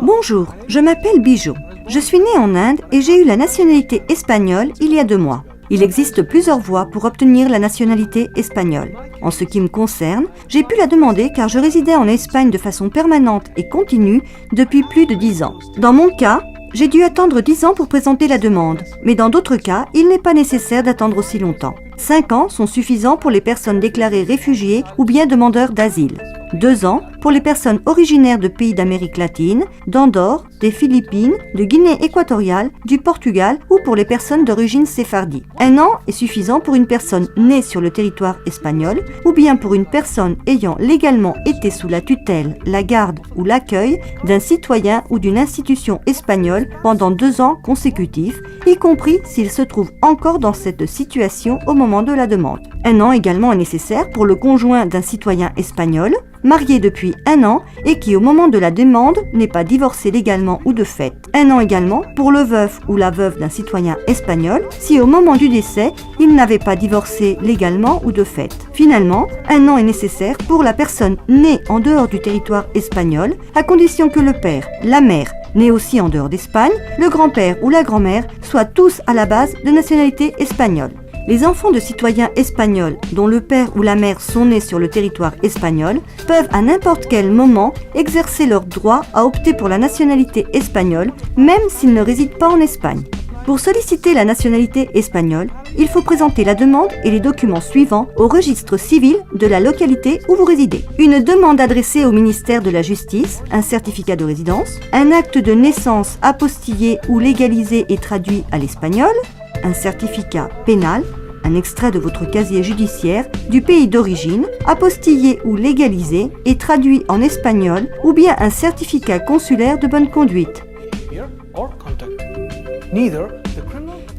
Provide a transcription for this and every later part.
Bonjour, je m'appelle Bijou. Je suis née en Inde et j'ai eu la nationalité espagnole il y a 2 mois. Il existe plusieurs voies pour obtenir la nationalité espagnole. En ce qui me concerne, j'ai pu la demander car je résidais en Espagne de façon permanente et continue depuis plus de 10 ans. Dans mon cas, j'ai dû attendre 10 ans pour présenter la demande, mais dans d'autres cas, il n'est pas nécessaire d'attendre aussi longtemps. 5 ans sont suffisants pour les personnes déclarées réfugiées ou bien demandeurs d'asile. 2 ans pour les personnes originaires de pays d'Amérique latine, d'Andorre, des Philippines, de Guinée équatoriale, du Portugal ou pour les personnes d'origine séfardi. 1 an est suffisant pour une personne née sur le territoire espagnol ou bien pour une personne ayant légalement été sous la tutelle, la garde ou l'accueil d'un citoyen ou d'une institution espagnole pendant 2 ans consécutifs, y compris s'il se trouve encore dans cette situation au moment de la demande. 1 an également est nécessaire pour le conjoint d'un citoyen espagnol, marié depuis 1 an et qui au moment de la demande n'est pas divorcé légalement ou de fait. 1 an également pour le veuf ou la veuve d'un citoyen espagnol si au moment du décès, il n'avait pas divorcé légalement ou de fait. Finalement, 1 an est nécessaire pour la personne née en dehors du territoire espagnol à condition que le père, la mère, nés aussi en dehors d'Espagne, le grand-père ou la grand-mère soient tous à la base de nationalité espagnole. Les enfants de citoyens espagnols dont le père ou la mère sont nés sur le territoire espagnol peuvent à n'importe quel moment exercer leur droit à opter pour la nationalité espagnole même s'ils ne résident pas en Espagne. Pour solliciter la nationalité espagnole, il faut présenter la demande et les documents suivants au registre civil de la localité où vous résidez. Une demande adressée au ministère de la Justice, un certificat de résidence, un acte de naissance apostillé ou légalisé et traduit à l'espagnol, un certificat pénal, un extrait de votre casier judiciaire du pays d'origine, apostillé ou légalisé et traduit en espagnol ou bien un certificat consulaire de bonne conduite.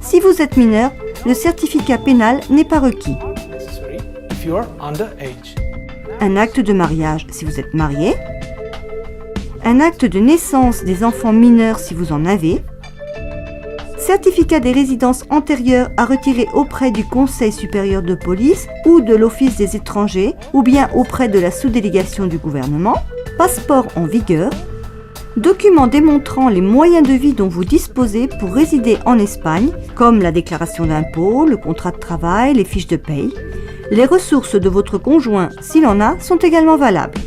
Si vous êtes mineur, le certificat pénal n'est pas requis. Un acte de mariage si vous êtes marié. Un acte de naissance des enfants mineurs si vous en avez. Certificat des résidences antérieures à retirer auprès du Conseil supérieur de police ou de l'Office des étrangers ou bien auprès de la sous-délégation du gouvernement. Passeport en vigueur. Documents démontrant les moyens de vie dont vous disposez pour résider en Espagne, comme la déclaration d'impôt, le contrat de travail, les fiches de paye. Les ressources de votre conjoint, s'il en a, sont également valables.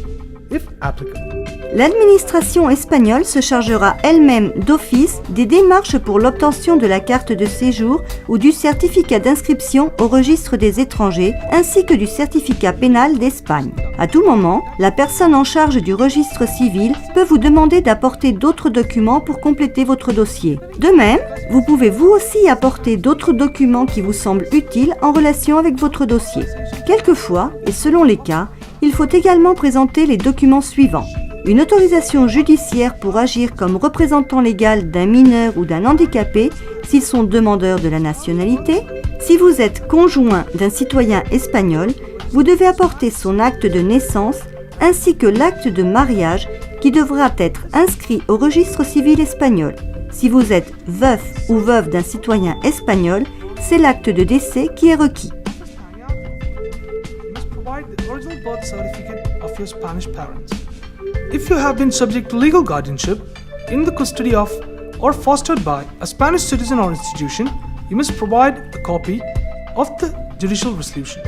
L'administration espagnole se chargera elle-même d'office des démarches pour l'obtention de la carte de séjour ou du certificat d'inscription au registre des étrangers ainsi que du certificat pénal d'Espagne. À tout moment, la personne en charge du registre civil peut vous demander d'apporter d'autres documents pour compléter votre dossier. De même, vous pouvez vous aussi apporter d'autres documents qui vous semblent utiles en relation avec votre dossier. Quelquefois, et selon les cas, il faut également présenter les documents suivants. Une autorisation judiciaire pour agir comme représentant légal d'un mineur ou d'un handicapé s'ils sont demandeurs de la nationalité. Si vous êtes conjoint d'un citoyen espagnol, vous devez apporter son acte de naissance ainsi que l'acte de mariage qui devra être inscrit au registre civil espagnol. Si vous êtes veuf ou veuve d'un citoyen espagnol, c'est l'acte de décès qui est requis. If you have been subject to legal guardianship, in the custody of, or fostered by a Spanish citizen or institution, you must provide a copy of the judicial resolution.